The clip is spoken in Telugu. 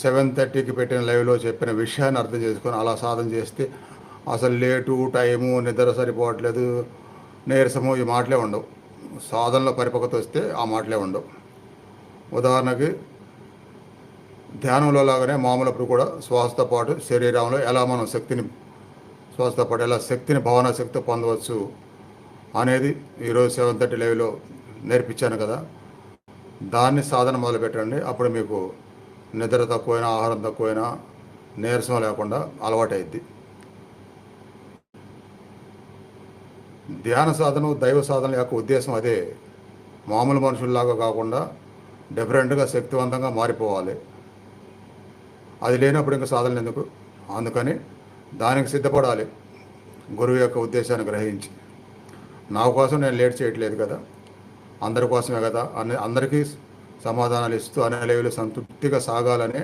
7:30కి పెట్టిన లైవ్లో చెప్పిన విషయాన్ని అర్థం చేసుకొని అలా సాధన చేస్తే అసలు లేటు, టైము, నిద్ర సరిపోవట్లేదు, నీరసము ఈ మాటలే ఉండవు. సాధనలో పరిపక్వత వస్తే ఆ మాటలే ఉండవు. ఉదాహరణకి ధ్యానంలో లాగానే మామూలప్పుడు కూడా శ్వాసతో పాటు శరీరంలో ఎలా మనం శక్తిని శ్వాసతో పాటు ఎలా శక్తిని భావనా శక్తి పొందవచ్చు అనేది ఈరోజు 7:30 లైవ్లో నేర్పించాను కదా. దాన్ని సాధన మొదలుపెట్టండి. అప్పుడు మీకు నిద్ర తక్కువైనా, ఆహారం తక్కువైనా, నీరసం లేకుండా అలవాటైద్ది. ధ్యాన సాధన, దైవ సాధన యొక్క ఉద్దేశం అదే. మామూలు మనుషుల్లాగా కాకుండా డిఫరెంట్గా శక్తివంతంగా మారిపోవాలి. అది లేనప్పుడు ఇంకా సాధనలు ఎందుకు? అందుకని దానికి సిద్ధపడాలి, గురువు యొక్క ఉద్దేశాన్ని గ్రహించి. నా కోసం నేను లేట్ చేయట్లేదు కదా, అందరి కోసమే కదా, అందరికీ సమాధానాలు ఇస్తూ అనే లెవెల్ సంతృప్తిగా సాగాలనే